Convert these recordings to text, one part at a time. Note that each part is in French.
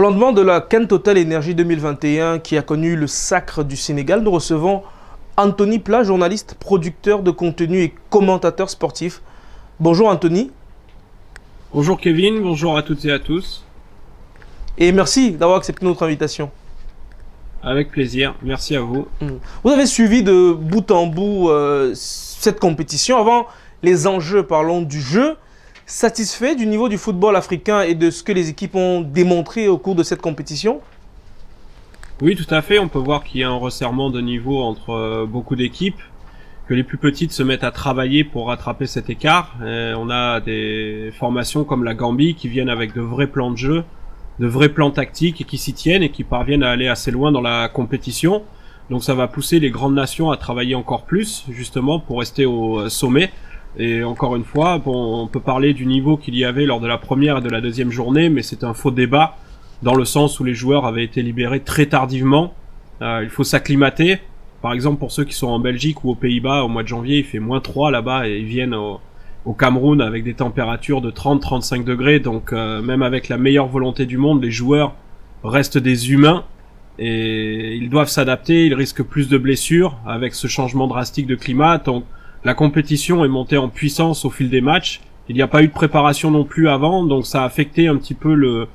lendemain de la CAN Total Énergie 2021 qui a connu le sacre du Sénégal, nous recevons Anthony Plat, journaliste, producteur de contenu et commentateur sportif. Bonjour Anthony. Bonjour Kevin, bonjour à toutes et à tous. Et merci d'avoir accepté notre invitation. Avec plaisir, merci à vous. Vous avez suivi de bout en bout cette compétition. Avant les enjeux, parlons du jeu. Satisfait du niveau du football africain et de ce que les équipes ont démontré au cours de cette compétition? Oui, tout à fait. On peut voir qu'il y a un resserrement de niveau entre beaucoup d'équipes, que les plus petites se mettent à travailler pour rattraper cet écart. On a des formations comme la Gambie qui viennent avec de vrais plans de jeu, de vrais plans tactiques et qui s'y tiennent et qui parviennent à aller assez loin dans la compétition. Donc ça va pousser les grandes nations à travailler encore plus, justement, pour rester au sommet. Et encore une fois, bon, on peut parler du niveau qu'il y avait lors de la première et de la deuxième journée, mais c'est un faux débat, dans le sens où les joueurs avaient été libérés très tardivement. Il faut s'acclimater. Par exemple, pour ceux qui sont en Belgique ou aux Pays-Bas, au mois de janvier, il fait -3 là-bas, et ils viennent au Cameroun avec des températures de 30-35 degrés. Donc même avec la meilleure volonté du monde, les joueurs restent des humains, et ils doivent s'adapter, ils risquent plus de blessures avec ce changement drastique de climat. Donc la compétition est montée en puissance au fil des matchs. Il n'y a pas eu de préparation non plus avant, donc ça a affecté un petit peu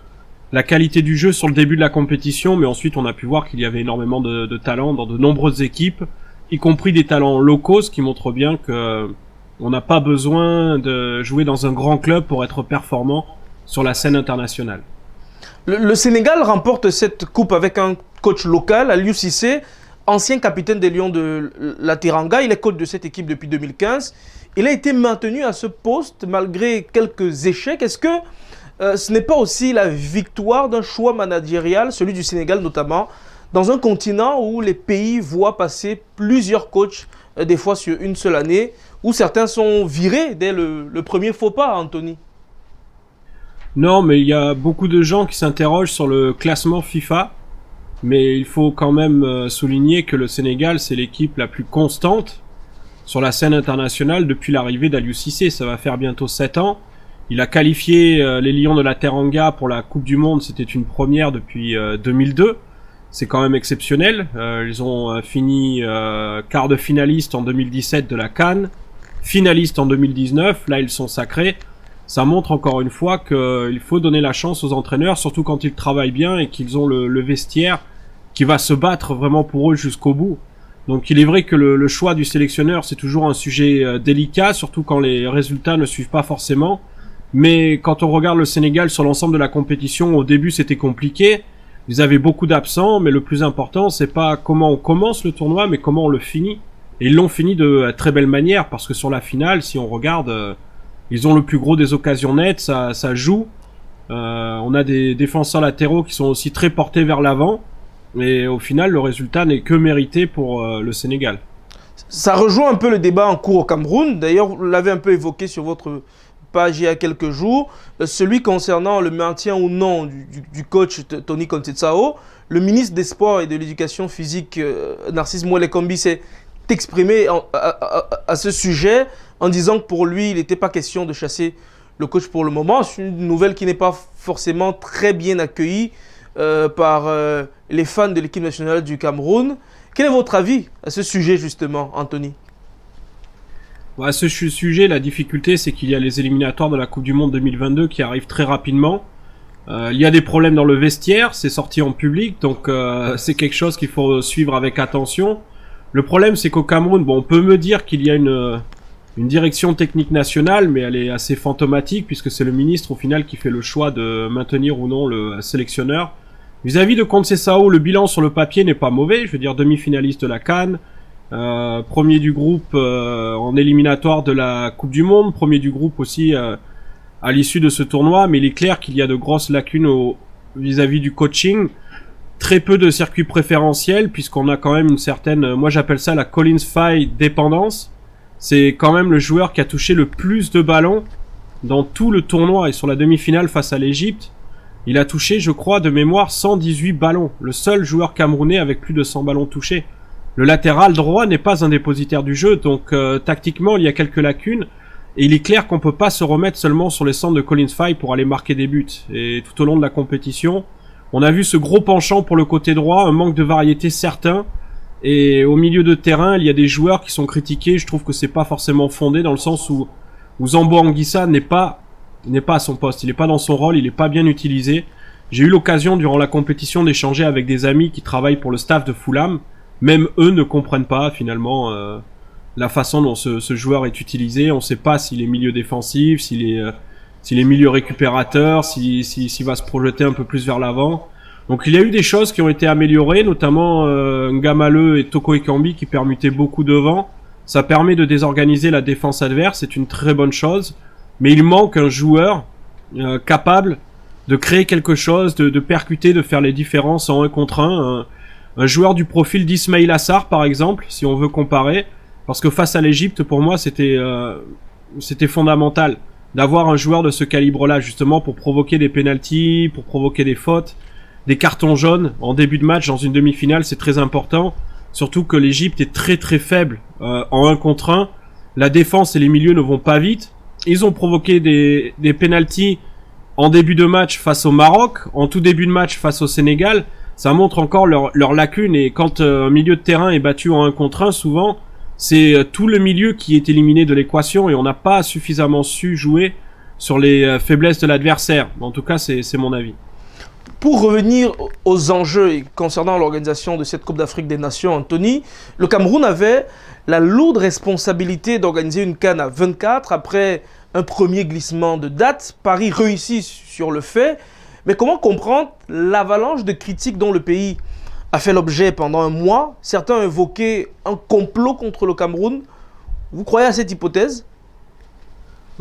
la qualité du jeu sur le début de la compétition, mais ensuite on a pu voir qu'il y avait énormément de talents dans de nombreuses équipes, y compris des talents locaux, ce qui montre bien que on n'a pas besoin de jouer dans un grand club pour être performant sur la scène internationale. Le Sénégal remporte cette coupe avec un coach local, Aliou Cissé, ancien capitaine des Lions de la Teranga. Il est coach de cette équipe depuis 2015. Il a été maintenu à ce poste malgré quelques échecs. Est-ce que ce n'est pas aussi la victoire d'un choix managérial, celui du Sénégal notamment, dans un continent où les pays voient passer plusieurs coachs, des fois sur une seule année, où certains sont virés dès le premier faux pas, Anthony? Non, mais il y a beaucoup de gens qui s'interrogent sur le classement FIFA. Mais il faut quand même souligner que le Sénégal, c'est l'équipe la plus constante sur la scène internationale depuis l'arrivée d'Aliou Cissé. Ça va faire bientôt 7 ans. Il a qualifié les Lions de la Teranga pour la Coupe du Monde. C'était une première depuis 2002. C'est quand même exceptionnel. Ils ont fini quart de finaliste en 2017 de la CAN, finaliste en 2019. Là, ils sont sacrés. Ça montre encore une fois qu'il faut donner la chance aux entraîneurs, surtout quand ils travaillent bien et qu'ils ont le vestiaire qui va se battre vraiment pour eux jusqu'au bout. Donc il est vrai que le choix du sélectionneur, c'est toujours un sujet délicat, surtout quand les résultats ne suivent pas forcément. Mais quand on regarde le Sénégal sur l'ensemble de la compétition, au début c'était compliqué. Ils avaient beaucoup d'absents, mais le plus important, c'est pas comment on commence le tournoi, mais comment on le finit. Et ils l'ont fini de très belle manière, parce que sur la finale, si on regarde... ils ont le plus gros des occasions nettes, ça joue. On a des défenseurs latéraux qui sont aussi très portés vers l'avant. Et au final, le résultat n'est que mérité pour le Sénégal. Ça rejoint un peu le débat en cours au Cameroun. D'ailleurs, vous l'avez un peu évoqué sur votre page il y a quelques jours. Celui concernant le maintien ou non du coach Tony Conceição. Le ministre des Sports et de l'Éducation physique, Narcisse Mouelé-Kombi, s'est exprimé à ce sujet en disant que pour lui, il n'était pas question de chasser le coach pour le moment. C'est une nouvelle qui n'est pas forcément très bien accueillie par les fans de l'équipe nationale du Cameroun. Quel est votre avis à ce sujet justement, Anthony? À ce sujet, la difficulté, c'est qu'il y a les éliminatoires de la Coupe du Monde 2022 qui arrivent très rapidement. Il y a des problèmes dans le vestiaire, c'est sorti en public, donc c'est quelque chose qu'il faut suivre avec attention. Le problème, c'est qu'au Cameroun, bon, on peut me dire qu'il y a une direction technique nationale, mais elle est assez fantomatique, puisque c'est le ministre, au final, qui fait le choix de maintenir ou non le sélectionneur. Vis-à-vis de Conceição, le bilan sur le papier n'est pas mauvais, je veux dire demi-finaliste de la CAN, premier du groupe en éliminatoire de la Coupe du Monde, premier du groupe aussi à l'issue de ce tournoi, mais il est clair qu'il y a de grosses lacunes vis-à-vis du coaching. Très peu de circuits préférentiels, puisqu'on a quand même une certaine, moi j'appelle ça la Collins Faye dépendance. C'est quand même le joueur qui a touché le plus de ballons dans tout le tournoi, et sur la demi-finale face à l'Égypte, il a touché, je crois, de mémoire 118 ballons. Le seul joueur camerounais avec plus de 100 ballons touchés. Le latéral droit n'est pas un dépositaire du jeu, donc tactiquement il y a quelques lacunes. Et il est clair qu'on peut pas se remettre seulement sur les centres de Collins Faye pour aller marquer des buts. Et tout au long de la compétition, On a vu ce gros penchant pour le côté droit, un manque de variété certain. Et au milieu de terrain, il y a des joueurs qui sont critiqués. Je trouve que c'est pas forcément fondé dans le sens où Zambo Anguissa n'est pas à son poste. Il est pas dans son rôle, il est pas bien utilisé. J'ai eu l'occasion durant la compétition d'échanger avec des amis qui travaillent pour le staff de Fulham. Même eux ne comprennent pas finalement la façon dont ce joueur est utilisé. On sait pas s'il est milieu défensif, s'il est milieu récupérateur, s'il va se projeter un peu plus vers l'avant. Donc il y a eu des choses qui ont été améliorées, notamment Ngamaleu et Toko Ekambi qui permutaient beaucoup devant. Ça permet de désorganiser la défense adverse, c'est une très bonne chose. Mais il manque un joueur capable de créer quelque chose, de percuter, de faire les différences en 1 contre 1. Un joueur du profil d'Ismail Assar par exemple, si on veut comparer. Parce que face à l'Égypte, pour moi, c'était fondamental d'avoir un joueur de ce calibre-là, justement pour provoquer des pénaltys, pour provoquer des fautes. Des cartons jaunes en début de match dans une demi-finale, c'est très important. Surtout que l'Égypte est très très faible en 1 contre 1. La défense et les milieux ne vont pas vite. Ils ont provoqué des pénaltys en début de match face au Maroc, en tout début de match face au Sénégal. Ça montre encore leur lacune. Et quand un milieu de terrain est battu en 1 contre 1, souvent, c'est tout le milieu qui est éliminé de l'équation et on n'a pas suffisamment su jouer sur les faiblesses de l'adversaire. En tout cas, c'est mon avis. Pour revenir aux enjeux concernant l'organisation de cette Coupe d'Afrique des Nations, Anthony, le Cameroun avait la lourde responsabilité d'organiser une CAN à 24 après un premier glissement de date. Paris réussit sur le fait, mais comment comprendre l'avalanche de critiques dont le pays a fait l'objet pendant un mois? Certains ont évoqué un complot contre le Cameroun. Vous croyez à cette hypothèse?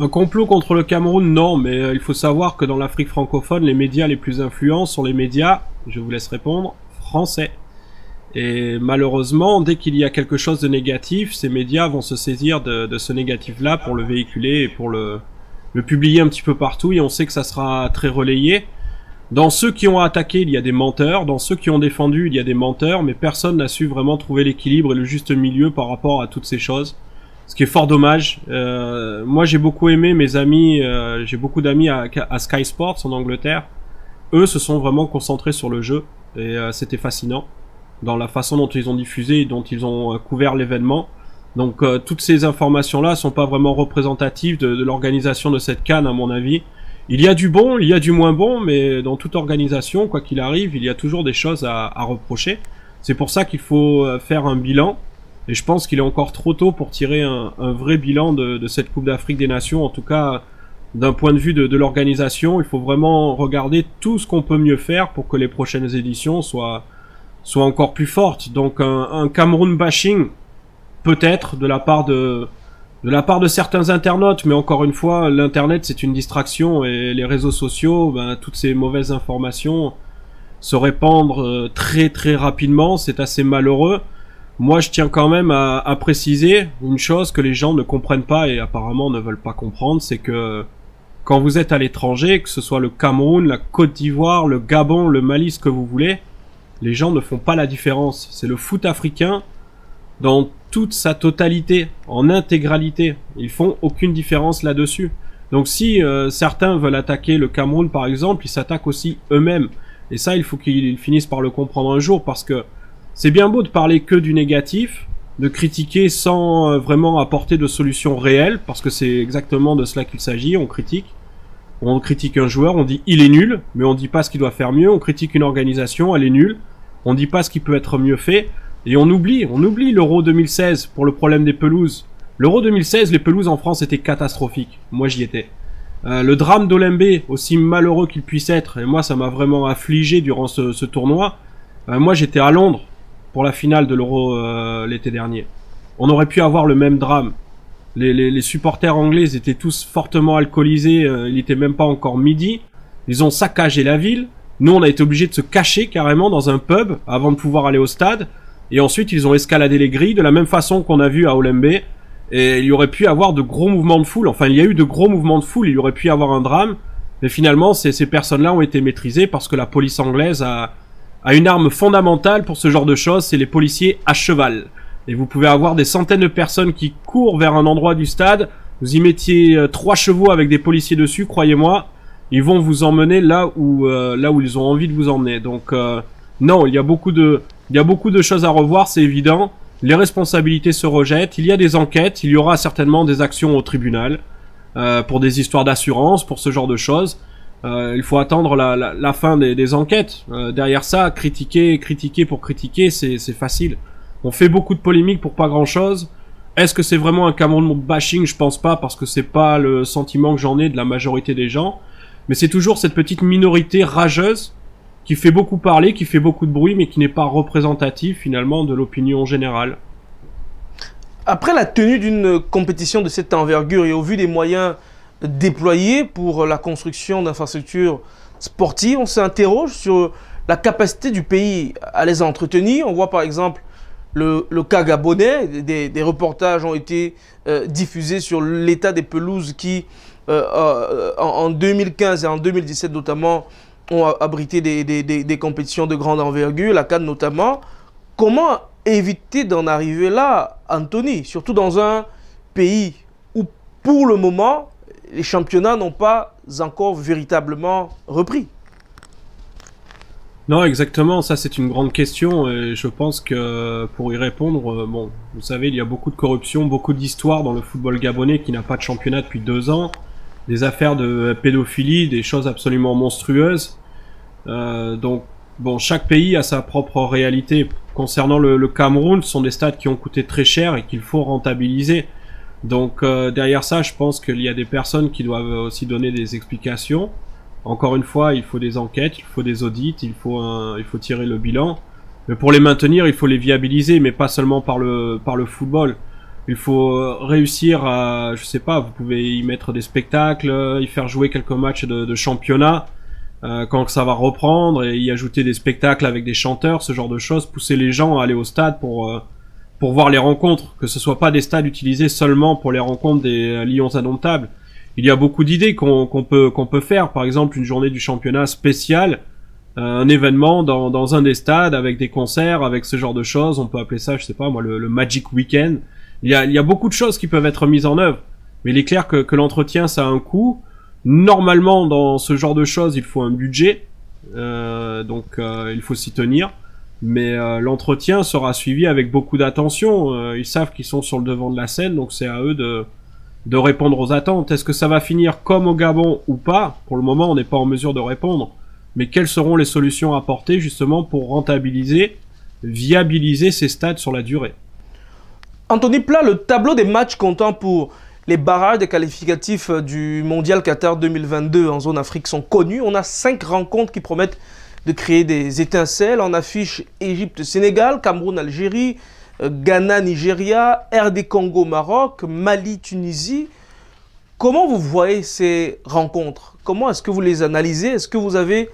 Un complot contre le Cameroun, non, mais il faut savoir que dans l'Afrique francophone, les médias les plus influents sont les médias, je vous laisse répondre, français. Et malheureusement, dès qu'il y a quelque chose de négatif, ces médias vont se saisir de ce négatif-là pour le véhiculer et pour le publier un petit peu partout, et on sait que ça sera très relayé. Dans ceux qui ont attaqué, il y a des menteurs, dans ceux qui ont défendu, il y a des menteurs, mais personne n'a su vraiment trouver l'équilibre et le juste milieu par rapport à toutes ces choses. Ce qui est fort dommage. Moi, j'ai beaucoup aimé mes amis, j'ai beaucoup d'amis à Sky Sports en Angleterre. Eux se sont vraiment concentrés sur le jeu et c'était fascinant dans la façon dont ils ont diffusé et dont ils ont couvert l'événement. Donc toutes ces informations-là sont pas vraiment représentatives de l'organisation de cette CAN à mon avis. Il y a du bon, il y a du moins bon, mais dans toute organisation, quoi qu'il arrive, il y a toujours des choses à reprocher. C'est pour ça qu'il faut faire un bilan. Et je pense qu'il est encore trop tôt pour tirer un vrai bilan de cette Coupe d'Afrique des Nations. En tout cas, d'un point de vue de l'organisation, il faut vraiment regarder tout ce qu'on peut mieux faire pour que les prochaines éditions soient encore plus fortes. Donc un Cameroun bashing, peut-être, de la part de certains internautes, mais encore une fois, l'internet c'est une distraction et les réseaux sociaux, toutes ces mauvaises informations se répandent très très rapidement, c'est assez malheureux. Moi, je tiens quand même à préciser une chose que les gens ne comprennent pas et apparemment ne veulent pas comprendre, c'est que quand vous êtes à l'étranger, que ce soit le Cameroun, la Côte d'Ivoire, le Gabon, le Mali, ce que vous voulez, les gens ne font pas la différence. C'est le foot africain dans toute sa totalité, en intégralité. Ils font aucune différence là-dessus. Donc si certains veulent attaquer le Cameroun par exemple, ils s'attaquent aussi eux-mêmes. Et ça, il faut qu'ils finissent par le comprendre un jour parce que c'est bien beau de parler que du négatif, de critiquer sans vraiment apporter de solutions réelles, parce que c'est exactement de cela qu'il s'agit, on critique un joueur, on dit il est nul, mais on dit pas ce qu'il doit faire mieux, on critique une organisation, elle est nulle, on dit pas ce qui peut être mieux fait, et on oublie l'Euro 2016 pour le problème des pelouses. L'Euro 2016, les pelouses en France étaient catastrophiques, moi j'y étais. Le drame d'Olembe, aussi malheureux qu'il puisse être, et moi ça m'a vraiment affligé durant ce tournoi, moi j'étais à Londres, pour la finale de l'Euro l'été dernier. On aurait pu avoir le même drame. Les supporters anglais étaient tous fortement alcoolisés, il était même pas encore midi. Ils ont saccagé la ville. Nous, on a été obligés de se cacher carrément dans un pub avant de pouvoir aller au stade. Et ensuite, ils ont escaladé les grilles de la même façon qu'on a vu à Olembe. Et il y aurait pu avoir de gros mouvements de foule. Enfin, il y a eu de gros mouvements de foule. Il y aurait pu y avoir un drame. Mais finalement, ces personnes-là ont été maîtrisées parce que la police anglaise a une arme fondamentale pour ce genre de choses, c'est les policiers à cheval. Et vous pouvez avoir des centaines de personnes qui courent vers un endroit du stade, vous y mettiez 3 chevaux avec des policiers dessus, croyez-moi, ils vont vous emmener là où ils ont envie de vous emmener. Donc non, il y a beaucoup de choses à revoir, c'est évident. Les responsabilités se rejettent, il y a des enquêtes, il y aura certainement des actions au tribunal pour des histoires d'assurance, pour ce genre de choses. Il faut attendre la fin des enquêtes. Derrière ça, critiquer pour critiquer, c'est facile. On fait beaucoup de polémiques pour pas grand-chose. Est-ce que c'est vraiment un Cameroun bashing? Je pense pas, parce que c'est pas le sentiment que j'en ai de la majorité des gens. Mais c'est toujours cette petite minorité rageuse qui fait beaucoup parler, qui fait beaucoup de bruit, mais qui n'est pas représentative finalement de l'opinion générale. Après la tenue d'une compétition de cette envergure et au vu des moyens déployés pour la construction d'infrastructures sportives, on s'interroge sur la capacité du pays à les entretenir. On voit par exemple le cas gabonais, des reportages ont été diffusés sur l'état des pelouses qui, en 2015 et en 2017 notamment, ont abrité des compétitions de grande envergure, la CAN notamment. Comment éviter d'en arriver là, Anthony, surtout dans un pays où, pour le moment, les championnats n'ont pas encore véritablement repris? Non, exactement, ça c'est une grande question et je pense que pour y répondre, bon, vous savez, il y a beaucoup de corruption, beaucoup d'histoires dans le football gabonais qui n'a pas de championnat depuis 2 ans, des affaires de pédophilie, des choses absolument monstrueuses. Donc, bon, chaque pays a sa propre réalité. Concernant le Cameroun, ce sont des stades qui ont coûté très cher et qu'il faut rentabiliser. Donc, derrière ça, je pense qu'il y a des personnes qui doivent aussi donner des explications. Encore une fois, il faut des enquêtes, il faut des audits, il faut tirer le bilan. Mais pour les maintenir, il faut les viabiliser, mais pas seulement par le football. Il faut réussir à, je sais pas, vous pouvez y mettre des spectacles, y faire jouer quelques matchs de championnat quand ça va reprendre, et y ajouter des spectacles avec des chanteurs, ce genre de choses, pousser les gens à aller au stade pour voir les rencontres, que ce soit pas des stades utilisés seulement pour les rencontres des lions indomptables. Il y a beaucoup d'idées qu'on peut faire, par exemple une journée du championnat spéciale, un événement dans un des stades avec des concerts, avec ce genre de choses. On peut appeler ça, je sais pas moi, le Magic Weekend. Il y a beaucoup de choses qui peuvent être mises en œuvre, mais il est clair que l'entretien ça a un coût. Normalement, dans ce genre de choses, il faut un budget, donc il faut s'y tenir. Mais l'entretien sera suivi avec beaucoup d'attention. Ils savent qu'ils sont sur le devant de la scène, donc c'est à eux de répondre aux attentes. Est-ce que ça va finir comme au Gabon ou pas? Pour le moment, on n'est pas en mesure de répondre. Mais quelles seront les solutions apportées justement pour rentabiliser, viabiliser ces stades sur la durée? Anthony Plat, le tableau des matchs comptant pour les barrages des qualificatifs du Mondial Qatar 2022 en zone Afrique sont connus. On a 5 rencontres qui promettent de créer des étincelles. On affiche Égypte-Sénégal, Cameroun-Algérie, Ghana-Nigeria, RD Congo-Maroc, Mali-Tunisie. Comment vous voyez ces rencontres? Comment est-ce que vous les analysez? Est-ce que vous avez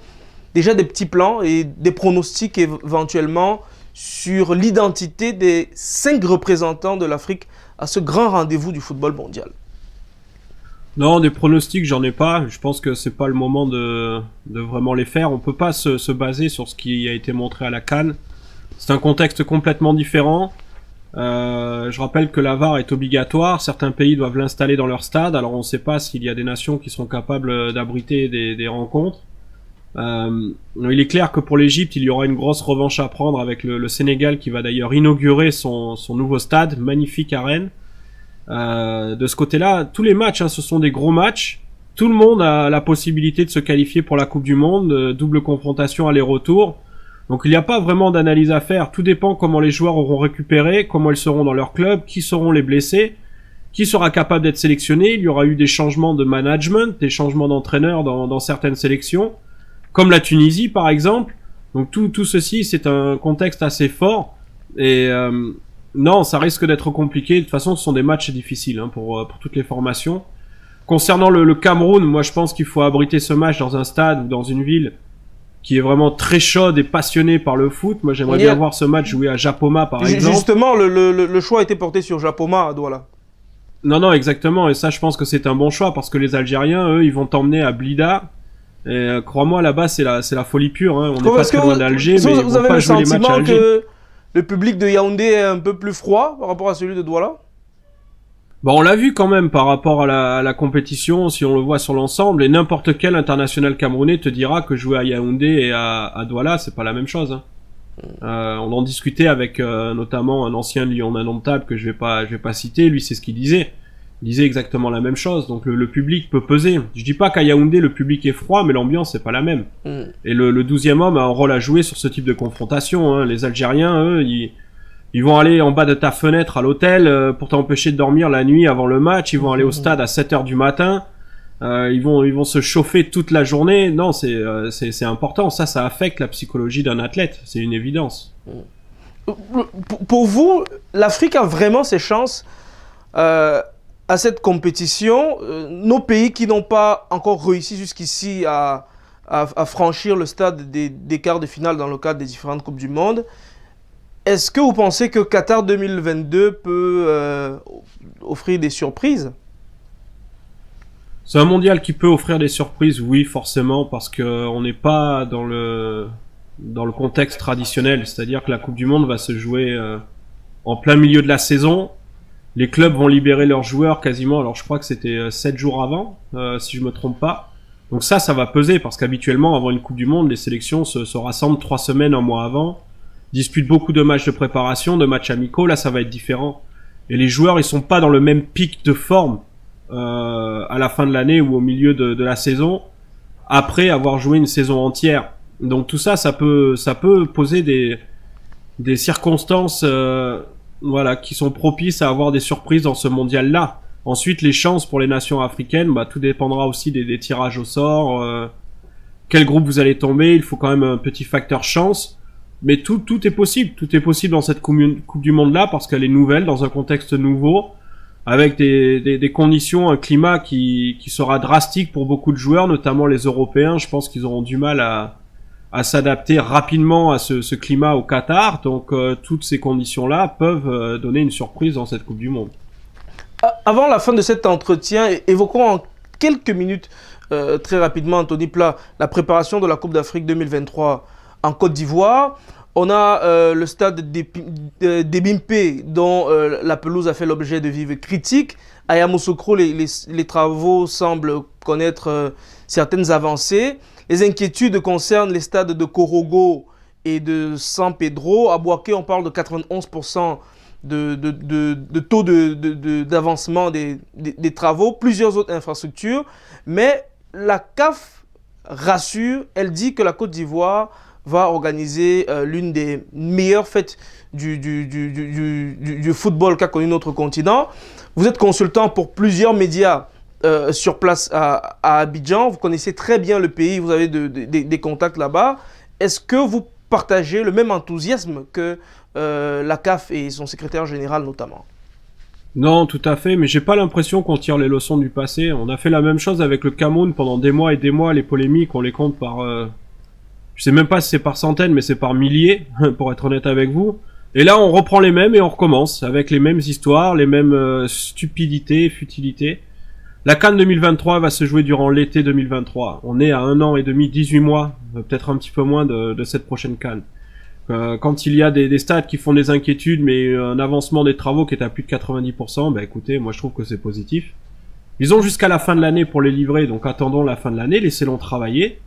déjà des petits plans et des pronostics éventuellement sur l'identité des 5 représentants de l'Afrique à ce grand rendez-vous du football mondial? Non, des pronostics, j'en ai pas. Je pense que c'est pas le moment de vraiment les faire. On peut pas se baser sur ce qui a été montré à la CAN. C'est un contexte complètement différent. Je rappelle que la VAR est obligatoire. Certains pays doivent l'installer dans leur stade. Alors on ne sait pas s'il y a des nations qui sont capables d'abriter des rencontres. Il est clair que pour l'Égypte, il y aura une grosse revanche à prendre avec le Sénégal qui va d'ailleurs inaugurer son nouveau stade, magnifique à Rennes. De ce côté-là, tous les matchs, ce sont des gros matchs. Tout le monde a la possibilité de se qualifier pour la Coupe du Monde, double confrontation aller-retour. Donc il n'y a pas vraiment d'analyse à faire. Tout dépend comment les joueurs auront récupéré, comment ils seront dans leur club, qui seront les blessés, qui sera capable d'être sélectionné. Il y aura eu des changements de management, des changements d'entraîneurs dans certaines sélections, comme la Tunisie par exemple. Donc tout ceci, c'est un contexte assez fort. Et non, ça risque d'être compliqué. De toute façon, ce sont des matchs difficiles pour toutes les formations. Concernant le Cameroun, moi je pense qu'il faut abriter ce match dans un stade ou dans une ville qui est vraiment très chaude et passionnée par le foot. Moi j'aimerais bien voir ce match joué à Japoma par exemple. Justement, le choix a été porté sur Japoma à Douala. Non, exactement. Et ça, je pense que c'est un bon choix parce que les Algériens, eux, ils vont t'emmener à Blida. Et crois-moi, là-bas, c'est la folie pure. On n'est pas très loin d'Alger, mais vous avez le sentiment que le public de Yaoundé est un peu plus froid par rapport à celui de Douala? Bon, on l'a vu quand même par rapport à la compétition, si on le voit sur l'ensemble, et n'importe quel international camerounais te dira que jouer à Yaoundé et à Douala, c'est pas la même chose. Hein. On en discutait avec notamment un ancien Lyon indomptable que je vais pas citer. Lui, c'est ce qu'il disait. Il disait exactement la même chose. Donc le public peut peser. Je dis pas qu'à Yaoundé le public est froid, mais l'ambiance c'est pas la même. Et le 12e homme a un rôle à jouer sur ce type de confrontation. Hein. Les Algériens, eux, ils vont aller en bas de ta fenêtre à l'hôtel pour t'empêcher de dormir la nuit avant le match. Ils vont aller au stade à 7h du matin. Ils vont se chauffer toute la journée. Non, c'est important. Ça affecte la psychologie d'un athlète. C'est une évidence. Pour vous, l'Afrique a vraiment ses chances à cette compétition. Nos pays qui n'ont pas encore réussi jusqu'ici à franchir le stade des quarts de finale dans le cadre des différentes Coupes du Monde. Est-ce que vous pensez que Qatar 2022 peut offrir des surprises? C'est un mondial qui peut offrir des surprises, oui, forcément, parce que on n'est pas dans le contexte traditionnel, c'est-à-dire que la Coupe du Monde va se jouer en plein milieu de la saison. Les clubs vont libérer leurs joueurs quasiment, alors je crois que c'était 7 jours avant, si je me trompe pas. Donc ça va peser, parce qu'habituellement, avant une Coupe du Monde, les sélections se rassemblent 3 semaines, un mois avant, disputent beaucoup de matchs de préparation, de matchs amicaux. Là, ça va être différent. Et les joueurs, ils sont pas dans le même pic de forme à la fin de l'année ou au milieu de la saison, après avoir joué une saison entière. Donc tout ça, ça peut poser des circonstances voilà, qui sont propices à avoir des surprises dans ce mondial-là. Ensuite, les chances pour les nations africaines, tout dépendra aussi des tirages au sort. Quel groupe vous allez tomber, il faut quand même un petit facteur chance. Mais tout est possible. Tout est possible dans cette Coupe du Monde-là parce qu'elle est nouvelle, dans un contexte nouveau, avec des conditions, un climat qui sera drastique pour beaucoup de joueurs, notamment les Européens. Je pense qu'ils auront du mal à s'adapter rapidement à ce climat au Qatar. Donc toutes ces conditions-là peuvent donner une surprise dans cette Coupe du Monde. Avant la fin de cet entretien, évoquons en quelques minutes, très rapidement, Anthony Plat, la préparation de la Coupe d'Afrique 2023 en Côte d'Ivoire. On a le stade d'Ebimpe dont la pelouse a fait l'objet de vives critiques. À Yamoussoukro, les travaux semblent connaître certaines avancées. Les inquiétudes concernent les stades de Korogo et de San Pedro. À Bouaké, on parle de 91% de taux d'avancement des travaux, plusieurs autres infrastructures. Mais la CAF rassure, elle dit que la Côte d'Ivoire va organiser l'une des meilleures fêtes du football qu'a connu notre continent. Vous êtes consultant pour plusieurs médias sur place à Abidjan. Vous connaissez très bien le pays, vous avez des contacts là-bas. Est-ce que vous partagez le même enthousiasme que la CAF et son secrétaire général notamment? Non, tout à fait, mais j'ai pas l'impression qu'on tire les leçons du passé. On a fait la même chose avec le Cameroun pendant des mois et des mois. Les polémiques, on les compte par... je sais même pas si c'est par centaines, mais c'est par milliers, pour être honnête avec vous. Et là, on reprend les mêmes et on recommence, avec les mêmes histoires, les mêmes stupidités, futilités. La CAN 2023 va se jouer durant l'été 2023. On est à 1 an et demi, 18 mois, peut-être un petit peu moins de cette prochaine CAN. Quand il y a des stades qui font des inquiétudes, mais un avancement des travaux qui est à plus de 90%, écoutez, moi je trouve que c'est positif. Ils ont jusqu'à la fin de l'année pour les livrer, donc attendons la fin de l'année, laissez-les travailler.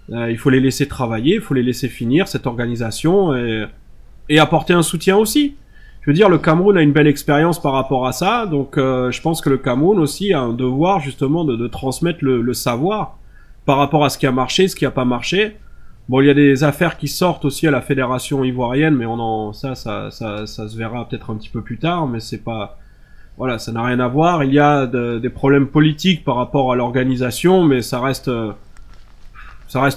Il faut les laisser travailler, il faut les laisser finir cette organisation et apporter un soutien aussi. Je veux dire, le Cameroun a une belle expérience par rapport à ça, donc je pense que le Cameroun aussi a un devoir justement de transmettre le savoir par rapport à ce qui a marché, ce qui a pas marché. Bon, il y a des affaires qui sortent aussi à la fédération ivoirienne, mais ça se verra peut-être un petit peu plus tard, mais c'est pas, voilà, ça n'a rien à voir. Il y a des problèmes politiques par rapport à l'organisation, mais ça reste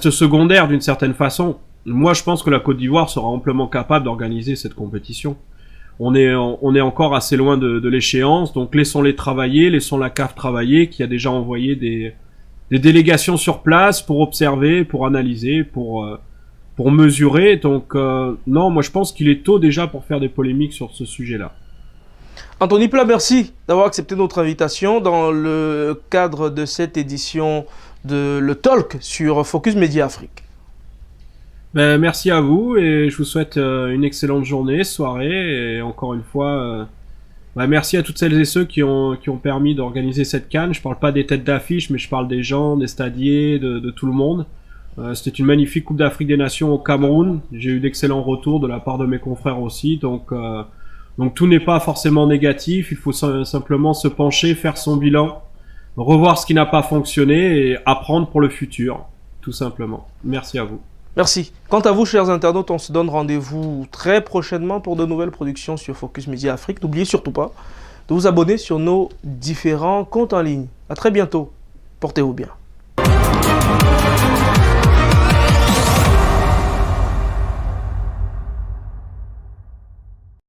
secondaire d'une certaine façon. Moi, je pense que la Côte d'Ivoire sera amplement capable d'organiser cette compétition. On est encore assez loin de l'échéance, donc laissons-les travailler, laissons la CAF travailler, qui a déjà envoyé des délégations sur place pour observer, pour analyser, pour mesurer. Donc non, moi je pense qu'il est tôt déjà pour faire des polémiques sur ce sujet-là. Anthony Plat, merci d'avoir accepté notre invitation dans le cadre de cette édition de Le Talk sur Focus Média Afrique. Merci à vous et je vous souhaite une excellente journée, soirée et encore une fois Bah, merci à toutes celles et ceux qui ont permis d'organiser cette CAN. Je parle pas des têtes d'affiche, mais je parle des gens, des stadiers, de tout le monde. C'était une magnifique Coupe d'Afrique des Nations au Cameroun. J'ai eu d'excellents retours de la part de mes confrères aussi. Donc tout n'est pas forcément négatif. Il faut simplement se pencher, faire son bilan, revoir ce qui n'a pas fonctionné et apprendre pour le futur, tout simplement. Merci à vous. Merci. Quant à vous, chers internautes, on se donne rendez-vous très prochainement pour de nouvelles productions sur Focus Media Afrique. N'oubliez surtout pas de vous abonner sur nos différents comptes en ligne. À très bientôt. Portez-vous bien.